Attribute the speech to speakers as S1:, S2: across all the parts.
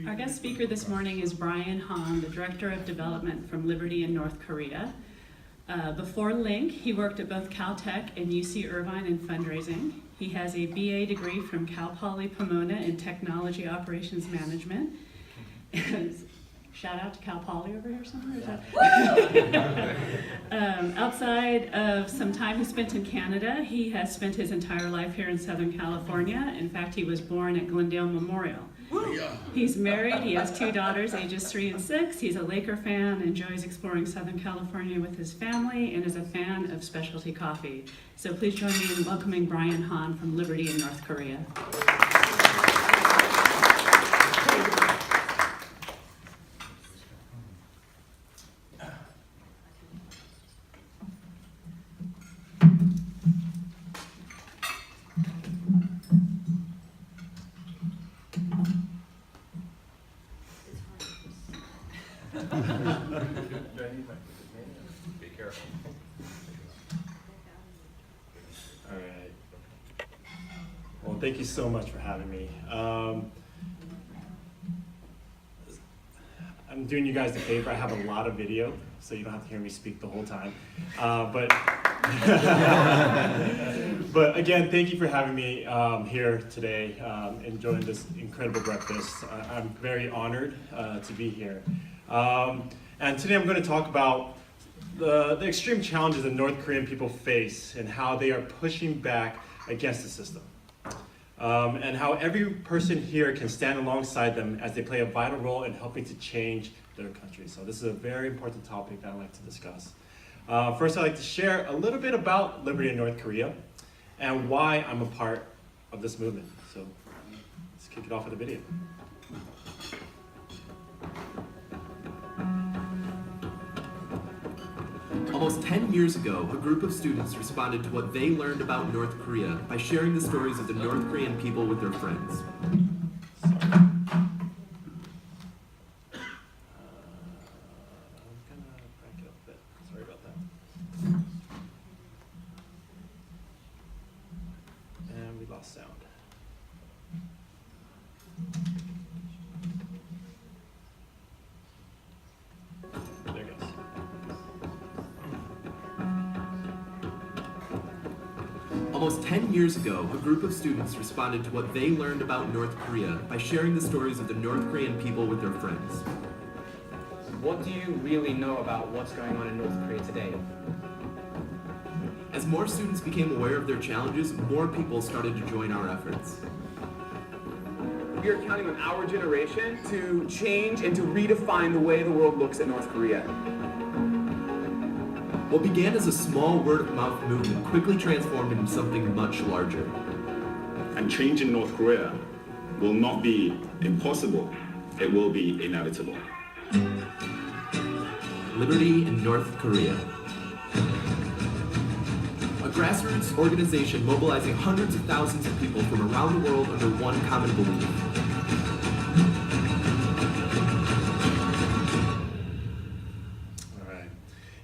S1: Our guest speaker this morning is Brian Han, the Director of Development from Liberty in North Korea. Before Link, he worked at both Caltech and UC Irvine in fundraising. He has a BA degree from Cal Poly Pomona in Technology Operations Management. Shout out to Cal Poly over here somewhere. Outside of some time he spent in Canada, he has spent his entire life here in Southern California. In fact, he was born at Glendale Memorial. He's married, he has 2 daughters, ages 3 and 6. He's a Laker fan, enjoys exploring Southern California with his family, and is a fan of specialty coffee. So please join me in welcoming Brian Han from Liberty in North Korea.
S2: Be careful.
S3: All right. Well, thank you so much for having me. I'm doing you guys a favor. I have a lot of video, so you don't have to hear me speak the whole time. But again, thank you for having me here today, enjoying this incredible breakfast. I'm very honored to be here. And today I'm going to talk about the extreme challenges that North Korean people face and how they are pushing back against the system. And how every person here can stand alongside them as they play a vital role in helping to change their country. So this is a very important topic that I'd like to discuss. First, I'd like to share a little bit about Liberty in North Korea and why I'm a part of this movement. So let's kick it off with a video.
S4: Almost 10 years ago, a group of students responded to what they learned about North Korea by sharing the stories of the North Korean people with their friends.
S3: I'm gonna crank it up a bit. Sorry about that. And we lost sound. There it goes.
S4: Almost 10 years ago, a group of students responded to what they learned about North Korea by sharing the stories of the North Korean people with their friends.
S5: What do you really know about what's going on in North Korea today?
S4: As more students became aware of their challenges, more people started to join our efforts.
S6: We are counting on our generation to change and to redefine the way the world looks at North Korea.
S4: What began as a small word-of-mouth movement quickly transformed into something much larger.
S7: And change in North Korea will not be impossible, it will be inevitable.
S4: Liberty in North Korea. A grassroots organization mobilizing hundreds of thousands of people from around the world under one common belief.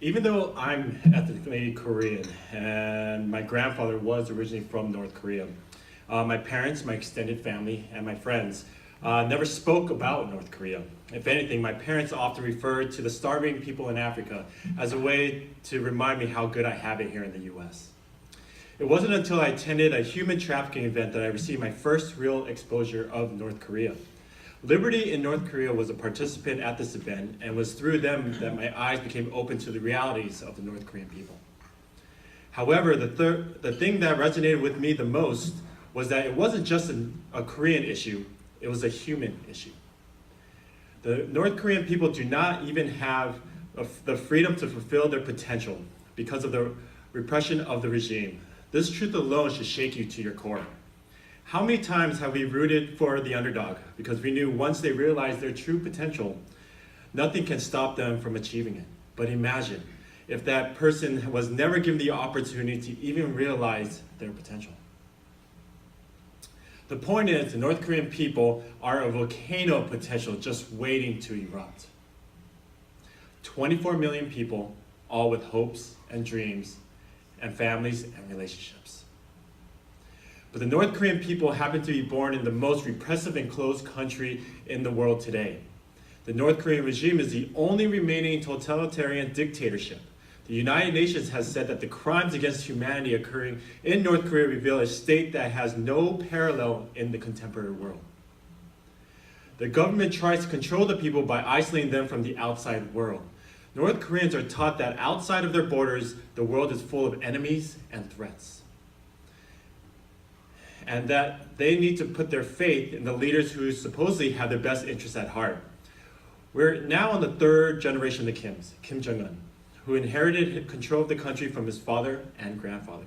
S3: Even though I'm ethnically Korean and my grandfather was originally from North Korea, my parents, my extended family, and my friends never spoke about North Korea. If anything, my parents often referred to the starving people in Africa as a way to remind me how good I have it here in the US. It wasn't until I attended a human trafficking event that I received my first real exposure of North Korea. Liberty in North Korea was a participant at this event, and it was through them that my eyes became open to the realities of the North Korean people. However, the thing that resonated with me the most was that it wasn't just a Korean issue, it was a human issue. The North Korean people do not even have the freedom to fulfill their potential because of the repression of the regime. This truth alone should shake you to your core. How many times have we rooted for the underdog because we knew once they realized their true potential, nothing can stop them from achieving it? But imagine if that person was never given the opportunity to even realize their potential. The point is, the North Korean people are a volcano of potential just waiting to erupt. 24 million people, all with hopes and dreams and families and relationships. But the North Korean people happen to be born in the most repressive and closed country in the world today. The North Korean regime is the only remaining totalitarian dictatorship. The United Nations has said that the crimes against humanity occurring in North Korea reveal a state that has no parallel in the contemporary world. The government tries to control the people by isolating them from the outside world. North Koreans are taught that outside of their borders, the world is full of enemies and threats. And that they need to put their faith in the leaders who supposedly have their best interests at heart. We're now on the third generation of the Kims, Kim Jong-un, who inherited control of the country from his father and grandfather.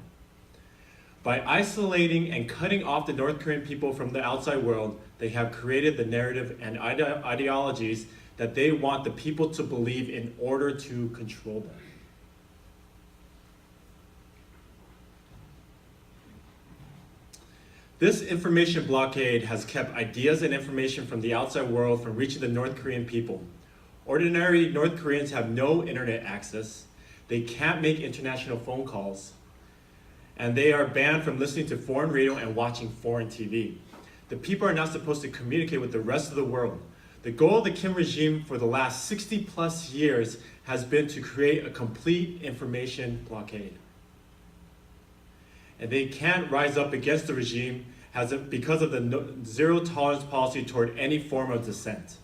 S3: By isolating and cutting off the North Korean people from the outside world, they have created the narrative and ideologies that they want the people to believe in order to control them. This information blockade has kept ideas and information from the outside world from reaching the North Korean people. Ordinary North Koreans have no internet access, they can't make international phone calls, and they are banned from listening to foreign radio and watching foreign TV. The people are not supposed to communicate with the rest of the world. The goal of the Kim regime for the last 60 plus years has been to create a complete information blockade. And they can't rise up against the regime because of the zero tolerance policy toward any form of dissent.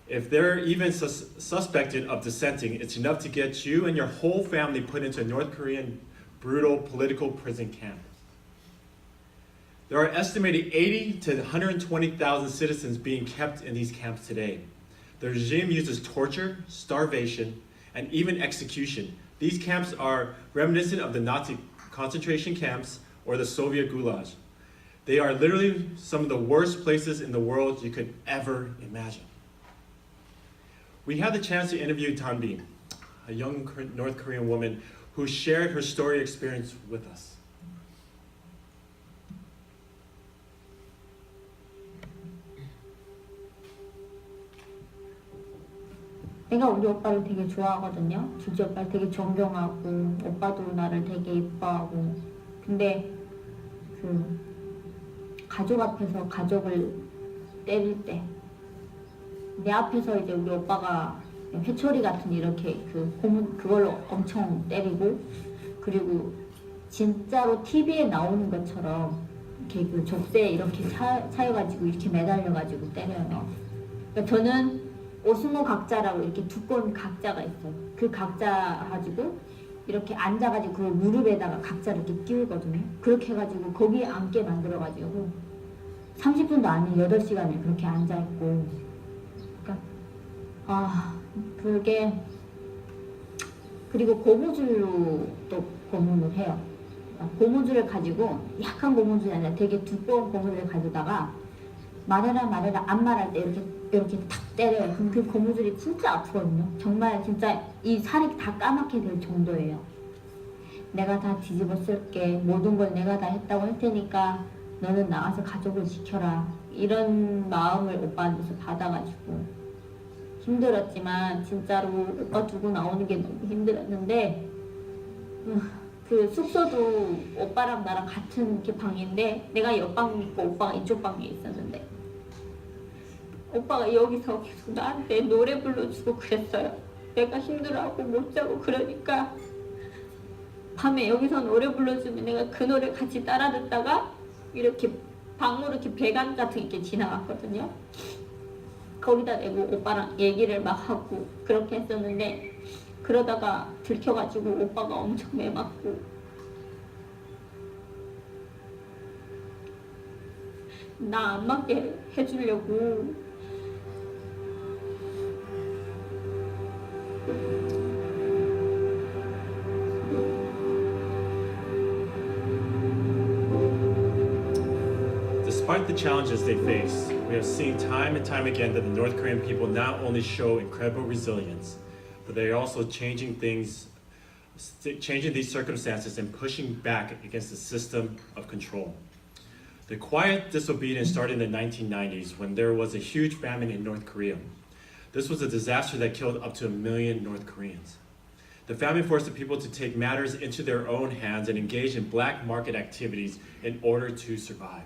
S3: If they're even suspected of dissenting, it's enough to get you and your whole family put into a North Korean brutal political prison camp. There are estimated 80 to 120,000 citizens being kept in these camps today. The regime uses torture, starvation, and even execution. These camps are reminiscent of the Nazi concentration camps or the Soviet Gulag. They are literally some of the worst places in the world you could ever imagine. We had the chance to interview Tanbi, a young North Korean woman who shared her story experience with us.
S8: 내가 우리 오빠를 되게 좋아하거든요. 둘째 오빠를 되게 존경하고 오빠도 나를 되게 이뻐하고 근데 그 가족 앞에서 가족을 때릴 때 내 앞에서 이제 우리 오빠가 회초리 같은 이렇게 그 고문 그걸로 엄청 때리고 그리고 진짜로 TV에 나오는 것처럼 이렇게 그 족쇄에 이렇게 차여가지고 이렇게 매달려가지고 때려요. 그러니까 저는 오스모 각자라고 이렇게 두꺼운 각자가 있어요. 그 각자 가지고 이렇게 앉아가지고 그 무릎에다가 각자를 이렇게 끼우거든요. 그렇게 해가지고 거기에 앉게 만들어가지고 30분도 아닌 8시간을 그렇게 앉아있고 그게 그리고 고무줄로 또 고문을 해요. 고무줄을 가지고 약한 고무줄이 아니라 되게 두꺼운 고무줄을 가져다가 말해라 안 말할 때 이렇게 탁 때려요. 그럼 그 고무줄이 진짜 아프거든요. 정말 진짜 이 살이 다 까맣게 될 정도예요. 내가 다 뒤집어 쓸게. 모든 걸 내가 다 했다고 할 테니까 너는 나가서 가족을 지켜라. 이런 마음을 오빠한테서 받아가지고 힘들었지만 진짜로 오빠 두고 나오는 게 너무 힘들었는데 그 숙소도 오빠랑 나랑 같은 이렇게 방인데 내가 옆방에 있고 오빠가 이쪽 방에 있었는데 오빠가 여기서 계속 나한테 노래 불러주고 그랬어요. 내가 힘들어하고 못 자고 그러니까 밤에 여기서 노래 불러주면 내가 그 노래 같이 따라 듣다가 이렇게 방으로 이렇게 배관 같은 게 지나갔거든요. 거기다 대고 오빠랑 얘기를 막 하고 그렇게 했었는데 그러다가 들켜가지고 오빠가 엄청 매맞고 나 안 맞게 해주려고
S3: Despite the challenges they face, we have seen time and time again that the North Korean people not only show incredible resilience, but they are also changing these circumstances and pushing back against the system of control. The quiet disobedience started in the 1990s when there was a huge famine in North Korea. This was a disaster that killed up to 1 million North Koreans. The famine forced the people to take matters into their own hands and engage in black market activities in order to survive.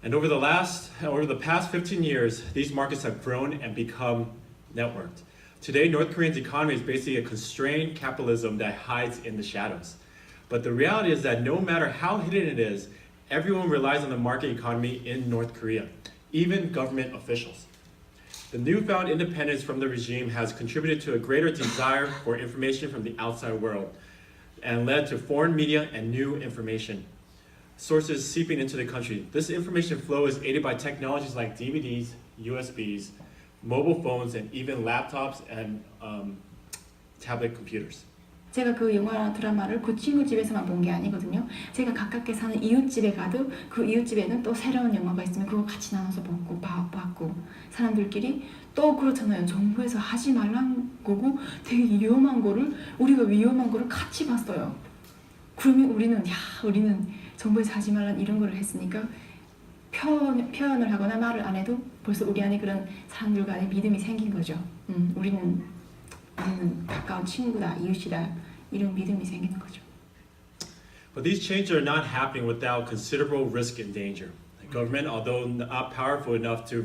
S3: And over the past 15 years, these markets have grown and become networked. Today, North Korea's economy is basically a constrained capitalism that hides in the shadows. But the reality is that no matter how hidden it is, everyone relies on the market economy in North Korea, even government officials. The newfound independence from the regime has contributed to a greater desire for information from the outside world and led to foreign media and new information sources seeping into the country. This information flow is aided by technologies like DVDs, USBs, mobile phones, and even laptops and tablet computers.
S9: 제가 그 영화 드라마를 그 친구 집에서만 본 게 아니거든요. 제가 가깝게 사는 이웃집에 가도 그 이웃집에는 또 새로운 영화가 있으면 그거 같이 나눠서 보고 봤고 사람들끼리 또 그렇잖아요. 정부에서 하지 말란 거고 되게 위험한 거를 우리가 위험한 거를 같이 봤어요. 그러면 우리는 정부에서 하지 말란 이런 거를 했으니까 표현을 하거나 말을 안 해도 벌써 우리 안에 그런 사람들 간의 믿음이 생긴 거죠. 우리는 가까운 친구다, 이웃이다 이런 믿음이 생기는 거죠.
S3: But these changes are not happening without considerable risk and danger. The government, although not powerful enough to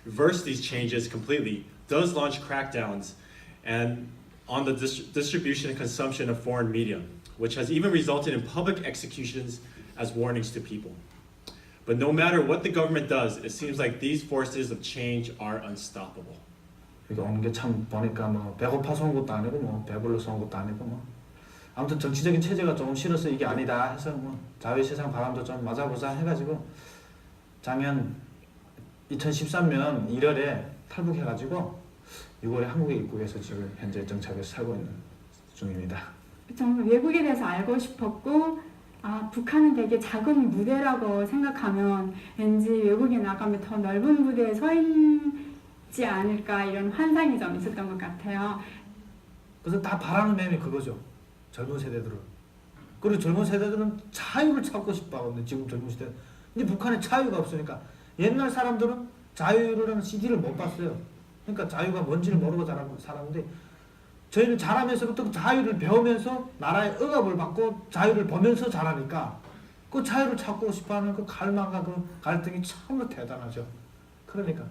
S3: reverse these changes completely, does launch crackdowns and on the distribution and consumption of foreign media, which has even resulted in public executions as warnings to people. But no matter what the government does, it seems like these forces of change are unstoppable.
S10: 이거 오는 게 참 보니까 뭐 배고파서 온 것도 아니고 뭐 배불러서 온 것도 아니고 뭐 아무튼 정치적인 체제가 조금 싫어서 이게 아니다 해서 뭐 자유시장 바람도 좀 맞아보자 해가지고 작년 2013년 1월에 탈북해가지고 6월에 한국에 입국해서 지금 현재 정착해서 살고 있는 중입니다.
S11: 정말 외국에 대해서 알고 싶었고 북한은 되게 작은 무대라고 생각하면 왠지 외국에 나가면 더 넓은 무대에 서 있지 않을까 이런 환상이 좀 있었던 것 같아요.
S10: 그래서 다 바라는 마음이 그거죠. 젊은 세대들은. 그리고 젊은 세대들은 자유를 찾고 싶어 하거든요. 지금 젊은 세대. 근데 북한에 자유가 없으니까 옛날 사람들은 자유라는 CD를 못 봤어요. 그러니까 자유가 뭔지를 모르고 살았는데 저희는 자라면서부터 그 자유를 배우면서 나라의 억압을 받고 자유를 보면서 자라니까 그 자유를 찾고 싶어하는 그 갈망과 그 갈등이 참으로 대단하죠. 그러니까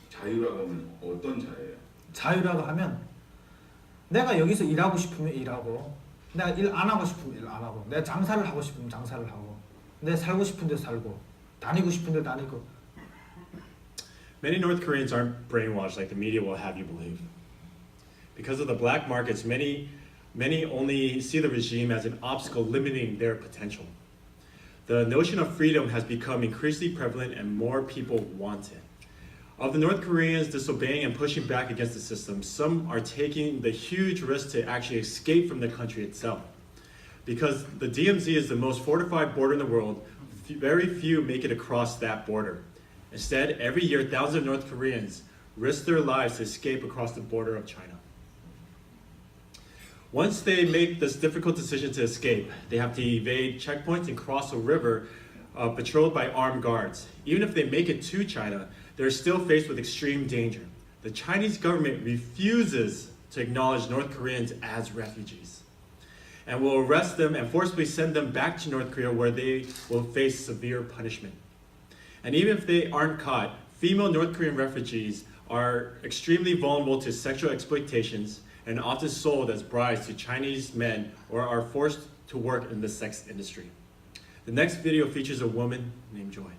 S7: 자유라고 하면 어떤 자유예요?
S10: 자유라고 하면 내가 여기서 일하고 싶으면 일하고 내가 일 안 하고 싶으면 일 안 하고 내가 장사를 하고 싶으면 장사를 하고 내가 살고 싶은 데 살고 다니고 싶은 데 다니고.
S3: Many North Koreans aren't brainwashed like the media will have you believe. Because of the black markets, many only see the regime as an obstacle limiting their potential. The notion of freedom has become increasingly prevalent and more people want it. Of the North Koreans disobeying and pushing back against the system, some are taking the huge risk to actually escape from the country itself. Because the DMZ is the most fortified border in the world, very few make it across that border. Instead, every year, thousands of North Koreans risk their lives to escape across the border of China. Once they make this difficult decision to escape, they have to evade checkpoints and cross a river patrolled by armed guards. Even if they make it to China, they're still faced with extreme danger. The Chinese government refuses to acknowledge North Koreans as refugees and will arrest them and forcibly send them back to North Korea where they will face severe punishment. And even if they aren't caught, female North Korean refugees are extremely vulnerable to sexual exploitations and often sold as brides to Chinese men or are forced to work in the sex industry. The next video features a woman named Joy.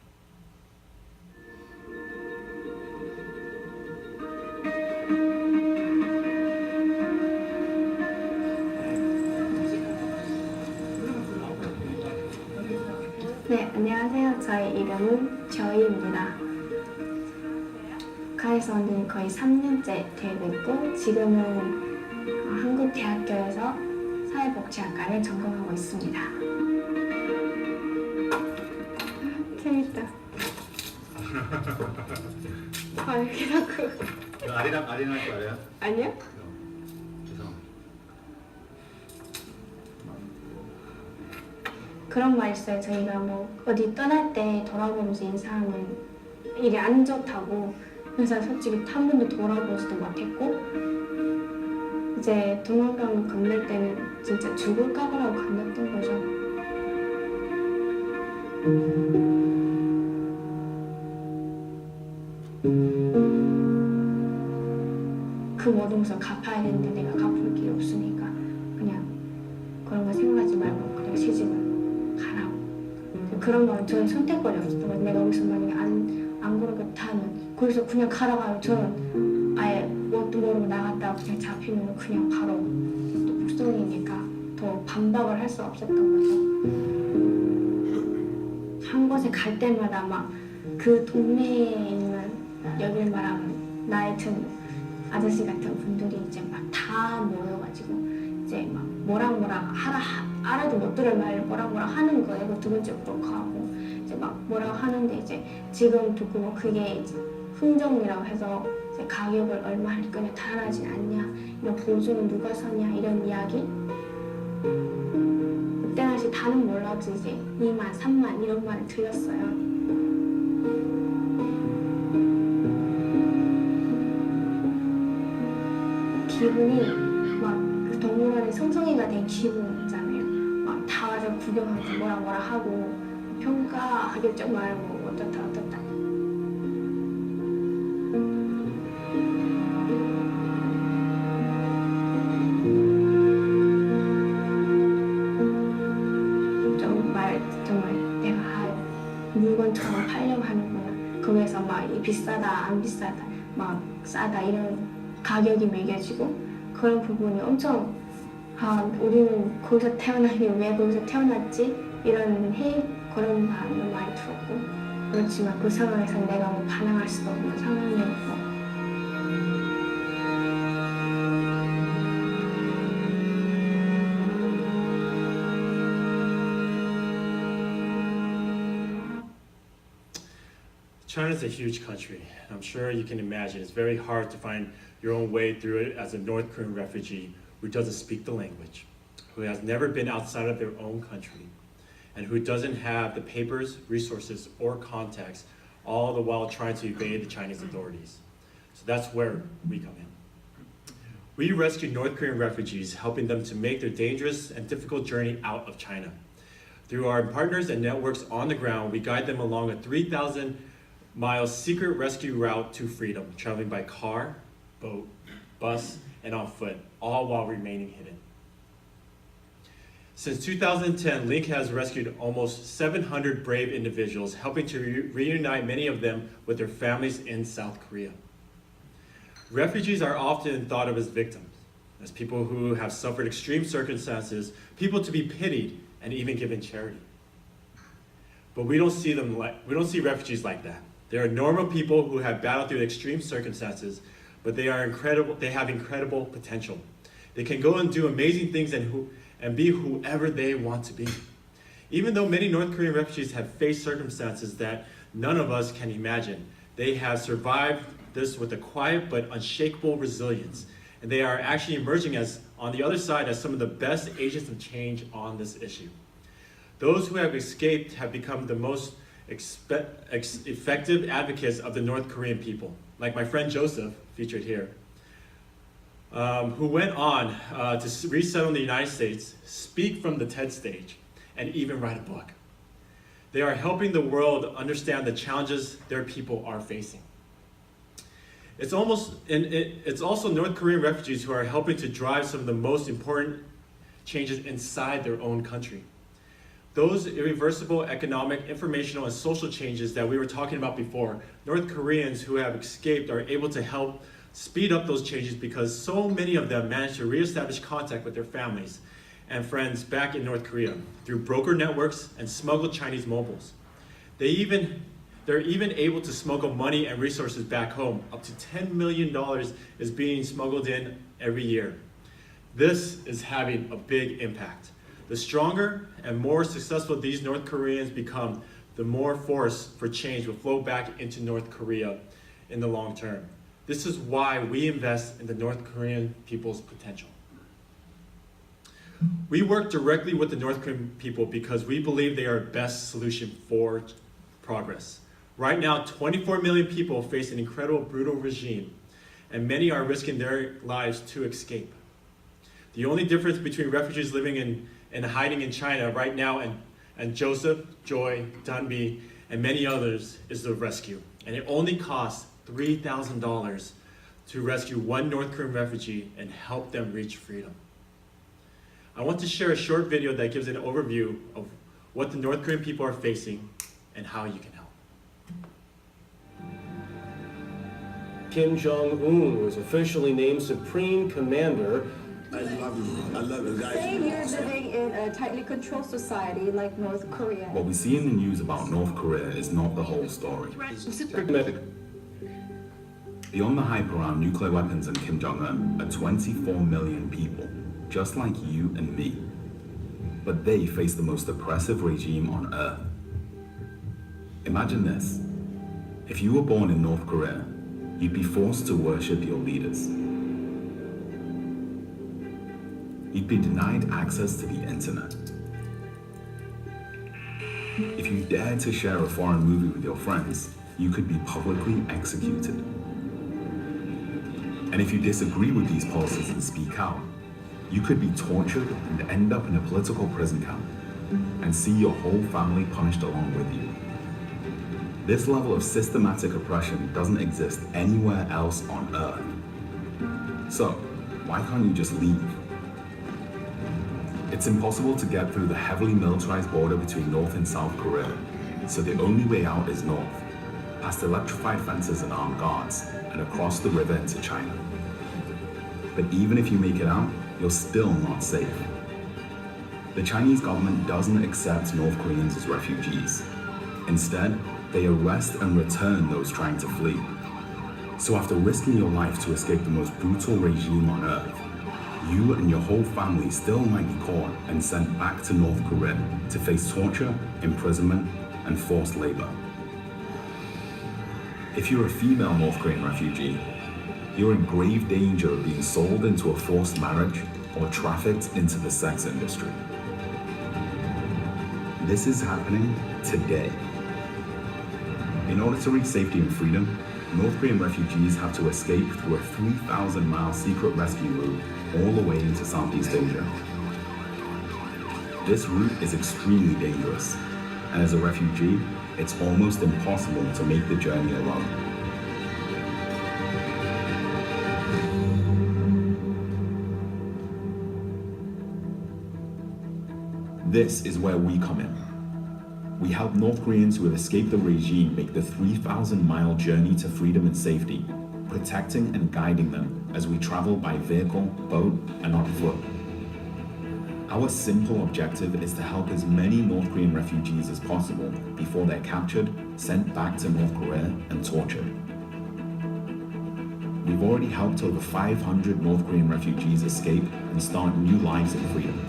S11: 네, 안녕하세요. 저의 이름은 저희입니다. 북한에서 온 지는 거의 3년째 되고 있고 지금은 한국 대학교에서 사회복지학과를 전공하고 있습니다. 재밌다. 이렇게 자꾸.
S10: 아리랑 할 거 알아요?
S11: 아니요? 그런 말 있어요. 저희가 뭐 어디 떠날 때 돌아보면서 인사하면 일이 안 좋다고. 그래서 솔직히 한 번도 돌아보지도 못했고
S9: 이제 도망가면 건널 때는 진짜 죽을까 보라고 건넜던 거죠. 그 모든 것을 갚아야 되는데 내가 갚을 길이 없으니까 그냥 그런 거 생각하지 말고 그냥 시집을 가라고. 그런 말은 저는 선택권이 없었던 거예요. 내가 여기서 만약에 안 그러겠다면 거기서 그냥 가라고 하면 저는 아예 뭣도 모르고 나갔다가 그냥 잡히면 그냥 바로 또 북송이니까 더 반박을 할 수 없었던 거죠. 한 곳에 갈 때마다 막 그 동네에 있는 여길 말하면 나이 든 아저씨 같은 분들이 이제 막 다 모여가지고 이제 막 뭐랑 알아도 못 들을 말을 뭐랑 하는 거예요. 그 두 번째 그렇고 하고 이제 막 뭐라고 하는데 이제 지금 듣고 뭐 그게 이제 흥정이라고 해서 이제 가격을 얼마 할 거냐 달아나지 않냐 이런 보조는 누가 서냐 이런 이야기. 그때 당시 다는 몰라도 이제 2만, 3만 이런 말을 들렸어요. 기분이 막 그 동물원에 성성이가 된 기분 있잖아요. 막 다 와서 구경하고 뭐라 하고 평가하겠죠 말고 어떻다. 정말 내가 물건처럼 팔려고 하는구나. 거기에서 막 비싸다 안 비싸다 막 싸다 이런 가격이 매겨지고 그런 부분이 엄청 우리는 거기서 태어나니 왜 거기서 태어났지? 이런 그런 마음도 많이 들었고 그렇지만 그 상황에서 내가 뭐 반항할 수도 없는 상황이었고
S3: China is a huge country. I'm sure you can imagine it's very hard to find your own way through it as a North Korean refugee who doesn't speak the language, who has never been outside of their own country, and who doesn't have the papers, resources, or contacts, all the while trying to evade the Chinese authorities. So that's where we come in. We rescue North Korean refugees, helping them to make their dangerous and difficult journey out of China. Through our partners and networks on the ground, we guide them along a 3,000-mile secret rescue route to freedom, traveling by car, boat, bus, and on foot, all while remaining hidden. Since 2010, Link has rescued almost 700 brave individuals, helping to reunite many of them with their families in South Korea. Refugees are often thought of as victims, as people who have suffered extreme circumstances, people to be pitied, and even given charity. But we don't see refugees like that. They are normal people who have battled through extreme circumstances, but they have incredible potential. They can go and do amazing things and be whoever they want to be. Even though many North Korean refugees have faced circumstances that none of us can imagine, they have survived this with a quiet but unshakable resilience. And they are actually emerging on the other side as some of the best agents of change on this issue. Those who have escaped have become the most effective advocates of the North Korean people, like my friend Joseph, featured here, who went on to resettle in the United States, speak from the TED stage, and even write a book. They are helping the world understand the challenges their people are facing. It's also North Korean refugees who are helping to drive some of the most important changes inside their own country. Those irreversible economic, informational, and social changes that we were talking about before, North Koreans who have escaped are able to help speed up those changes because so many of them managed to reestablish contact with their families and friends back in North Korea through broker networks and smuggled Chinese mobiles. They're even able to smuggle money and resources back home. Up to $10 million is being smuggled in every year. This is having a big impact. The stronger and more successful these North Koreans become, the more force for change will flow back into North Korea in the long term. This is why we invest in the North Korean people's potential. We work directly with the North Korean people because we believe they are the best solution for progress. Right now, 24 million people face an incredible, brutal regime, and many are risking their lives to escape. The only difference between refugees living and hiding in China right now and Joseph, Joy, Dunby, and many others is the rescue. And it only costs $3,000 to rescue one North Korean refugee and help them reach freedom. I want to share a short video that gives an overview of what the North Korean people are facing and how you can help.
S12: Kim Jong-un was officially named Supreme Commander.
S13: I love it, guys.
S14: Say you're living in a tightly controlled society like North Korea.
S7: What we see in the news about North Korea is not the whole story. Beyond the hype around nuclear weapons and Kim Jong-un are 24 million people, just like you and me. But they face the most oppressive regime on earth. Imagine this. If you were born in North Korea, you'd be forced to worship your leaders. You'd be denied access to the internet. If you dared to share a foreign movie with your friends, you could be publicly executed. And if you disagree with these policies and speak out, you could be tortured and end up in a political prison camp and see your whole family punished along with you. This level of systematic oppression doesn't exist anywhere else on earth. So, why can't you just leave? It's impossible to get through the heavily militarized border between North and South Korea, so the only way out is north, past electrified fences and armed guards, and across the river into China. But even if you make it out, you're still not safe. The Chinese government doesn't accept North Koreans as refugees. Instead, they arrest and return those trying to flee. So after risking your life to escape the most brutal regime on earth, you and your whole family still might be caught and sent back to North Korea to face torture, imprisonment, and forced labor. If you're a female North Korean refugee, you're in grave danger of being sold into a forced marriage or trafficked into the sex industry. This is happening today. In order to reach safety and freedom, North Korean refugees have to escape through a 3,000-mile secret rescue route all the way into Southeast Asia. This route is extremely dangerous, and as a refugee, it's almost impossible to make the journey alone. This is where we come in. We help North Koreans who have escaped the regime make the 3,000-mile journey to freedom and safety, protecting and guiding them as we travel by vehicle, boat, and on foot. Our simple objective is to help as many North Korean refugees as possible before they're captured, sent back to North Korea, and tortured. We've already helped over 500 North Korean refugees escape and start new lives in freedom.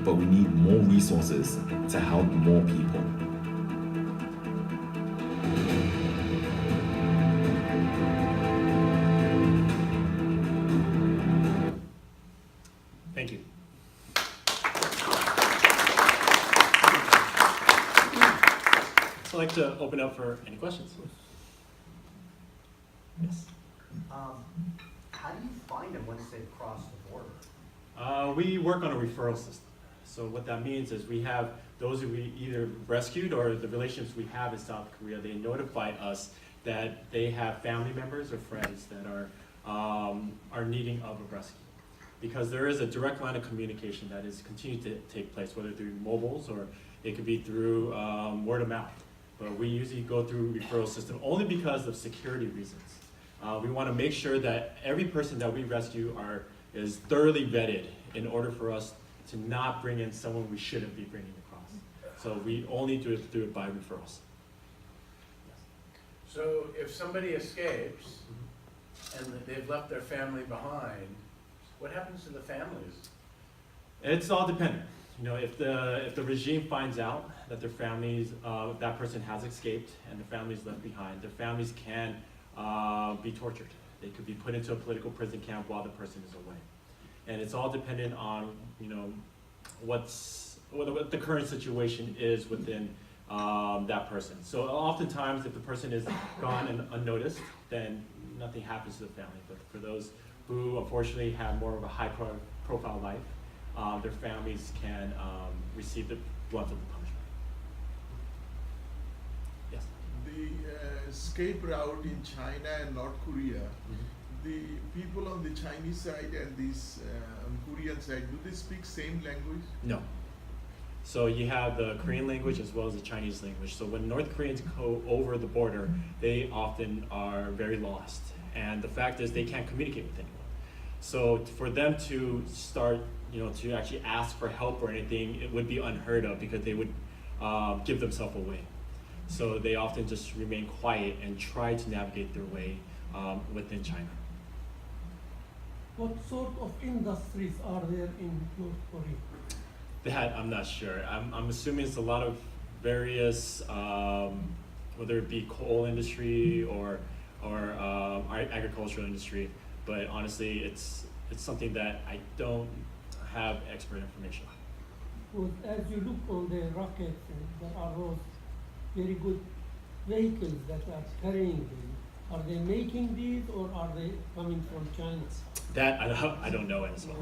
S7: But we need more resources to help more people.
S3: Thank you. So I'd like to open up for any questions. Yes.
S15: How do you find them once they've crossed the border?
S3: We work on a referral system. So what that means is we have those who we either rescued or the relationships we have in South Korea, they notify us that they have family members or friends that are needing of a rescue. Because there is a direct line of communication that is continuing to take place, whether through mobiles or it could be through word of mouth. But we usually go through referral system only because of security reasons. We want to make sure that every person that we rescue is thoroughly vetted in order for us to not bring in someone we shouldn't be bringing across. So we only do it by referrals. Yes.
S16: So if somebody escapes and they've left their family behind, what happens to the families?
S3: It's all dependent. You know, if the regime finds out that their families, that person has escaped and the family's left behind, their families can be tortured. They could be put into a political prison camp while the person is away. And it's all dependent on, you know, what the current situation is within that person. So oftentimes, if the person is gone and unnoticed, then nothing happens to the family. But for those who unfortunately have more of a high profile life, their families can receive the brunt of the punishment. Yes?
S17: The escape route in China and North Korea, the people on the Chinese side and these on Korean side, do they speak same language?
S3: No. So you have the Korean language as well as the Chinese language. So when North Koreans go over the border, they often are very lost. And the fact is they can't communicate with anyone. So for them to start, to actually ask for help or anything, it would be unheard of because they would give themselves away. So they often just remain quiet and try to navigate their way within China.
S18: What sort of industries are there in North Korea?
S3: That I'm not sure. I'm assuming it's a lot of various, whether it be coal industry or agricultural industry. But honestly, it's something that I don't have expert information on.
S18: Well, as you look on the rockets, there are those very good vehicles that are carrying them. Are they making these or are they coming from China?
S3: That I don't know as well.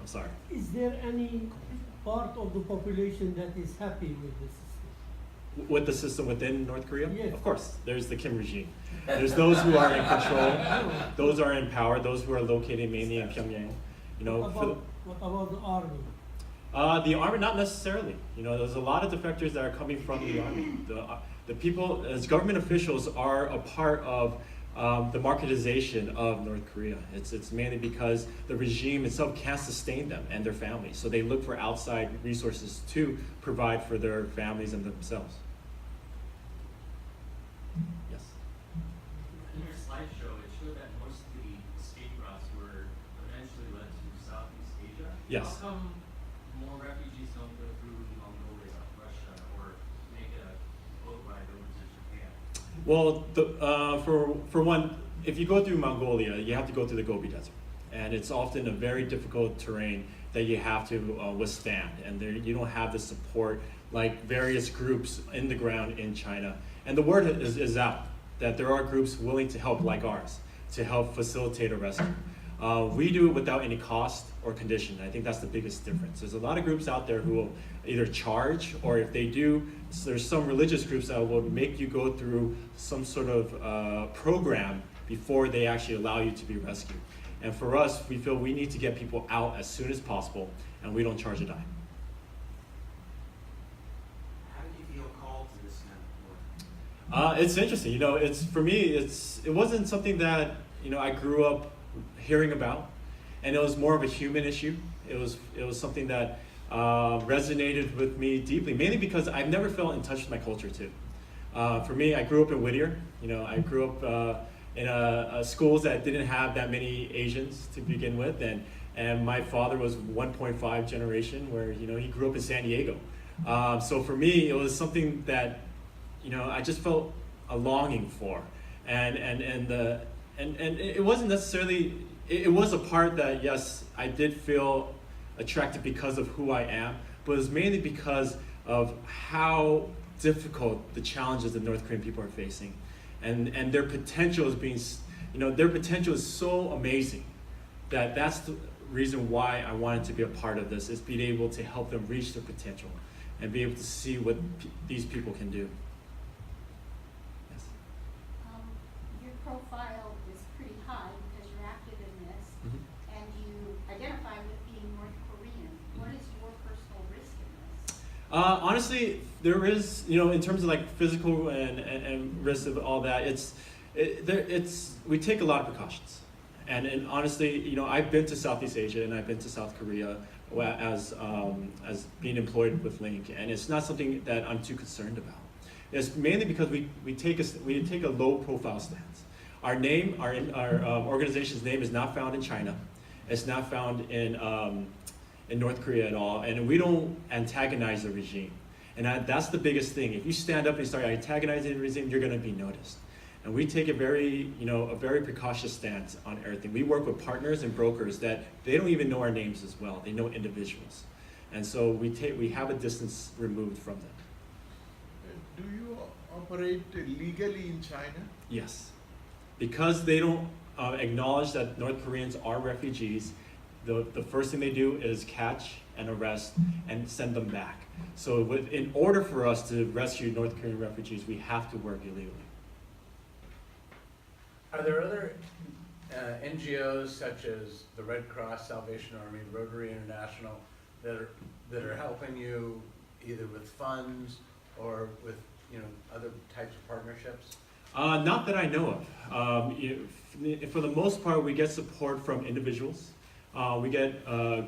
S3: I'm sorry.
S18: Is there any part of the population that is happy with the system?
S3: With the system within North Korea?
S18: Yes.
S3: Of course, there's the Kim regime. There's those who are in control, those are in power, those who are located mainly in Pyongyang.
S18: What about the army?
S3: The army, not necessarily. There's a lot of defectors that are coming from the army. The people, as government officials, are a part of the marketization of North Korea. It's mainly because the regime itself can't sustain them and their families. So they look for outside resources to provide for their families and themselves. Yes?
S19: In your slideshow, it showed that most of the escape routes were eventually led to Southeast Asia.
S3: Yes.
S19: How come more refugees don't go through Mongolia, Russia, or make a boat ride over to Japan?
S3: Well, for one, if you go through Mongolia, you have to go through the Gobi Desert. And it's often a very difficult terrain that you have to withstand. And you don't have the support like various groups in the ground in China. And the word is out that there are groups willing to help like ours to help facilitate a rescue. We do it without any cost or condition. I think that's the biggest difference. There's a lot of groups out there who will either charge, or if they do, there's some religious groups that will make you go through some sort of program before they actually allow you to be rescued. And for us, we feel we need to get people out as soon as possible, and we don't charge a dime.
S19: How did you feel called to this kind of work?
S3: It's interesting. It's for me. It wasn't something that I grew up hearing about, and it was more of a human issue. It was something that resonated with me deeply, mainly because I've never felt in touch with my culture too. For me, I grew up in Whittier. I grew up in schools that didn't have that many Asians to begin with, and my father was 1.5 generation where he grew up in San Diego. So for me, it was something that I just felt a longing for, and it wasn't necessarily. It was a part that, yes, I did feel attracted because of who I am, but it was mainly because of how difficult the challenges that North Korean people are facing. And their potential is being, their potential is so amazing that's the reason why I wanted to be a part of this, is being able to help them reach their potential and be able to see what these people can do. Yes?
S20: Your profile is pretty high because you're active in this, and you identify with being North Korean. What is your personal risk in this?
S3: Honestly, there is, in terms of like physical and risk of all that, we take a lot of precautions. And honestly, I've been to Southeast Asia and I've been to South Korea as being employed with Link, and it's not something that I'm too concerned about. It's mainly because we take a low profile stance. Our name, our organization's name is not found in China. It's not found in North Korea at all, and we don't antagonize the regime. And that's the biggest thing. If you stand up and start antagonizing the regime, you're going to be noticed. And we take a very precautious stance on everything. We work with partners and brokers that they don't even know our names as well. They know individuals, and so we have a distance removed from them.
S17: Do you operate legally in China?
S3: Yes, because they don't acknowledge that North Koreans are refugees, the first thing they do is catch and arrest and send them back. So in order for us to rescue North Korean refugees, we have to work illegally.
S16: Are there other NGOs such as the Red Cross, Salvation Army, Rotary International that are helping you either with funds or with other types of partnerships?
S3: Not that I know of. For the most part, we get support from individuals. We get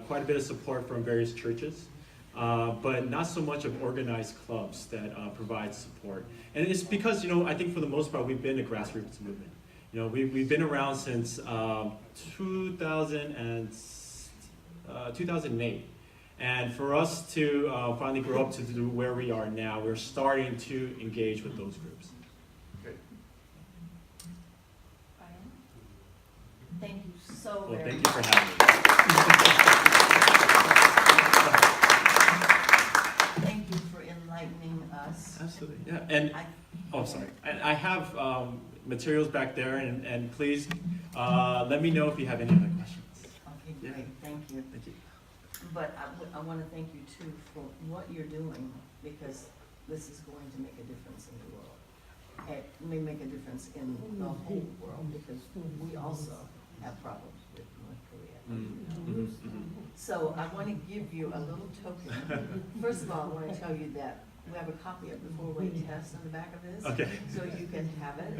S3: quite a bit of support from various churches, but not so much of organized clubs that provide support. And it's because, I think for the most part, we've been a grassroots movement. We've been around since 2008. And for us to finally grow up to where we are now, we're starting to engage with those groups.
S16: Good.
S21: Thank you so
S3: Well,
S21: very
S3: thank
S21: much.
S3: you for having me.
S21: Thank you for enlightening us.
S3: Absolutely, yeah. And sorry. I have materials back there, and please let me know if you have any other questions.
S21: Okay, great. Thank you.
S3: Thank you.
S21: But I want to thank you too for what you're doing, because this is going to make a difference in the world. It may make a difference in the whole world, because we also have problems with North Korea. So I want to give you a little token. First of all, I want to tell you that we have a copy of the four-way test on the back of this.
S3: Okay.
S21: So you can have it.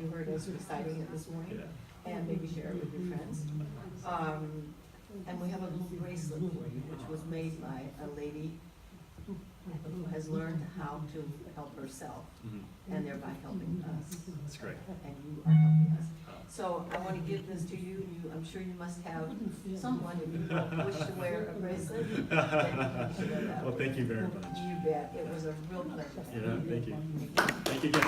S21: You heard us reciting it this morning, and maybe share it with your friends. And we have a little bracelet for you, which was made by a lady who has learned how to help herself, and thereby helping us.
S3: That's great.
S21: And you are helping us. So I want to give this to you. I'm sure you must have someone, if you don't wish to wear a bracelet, then you can share that.
S3: Well, thank you very much.
S21: You bet. It was a real pleasure.
S3: Yeah, thank you. Thank you again.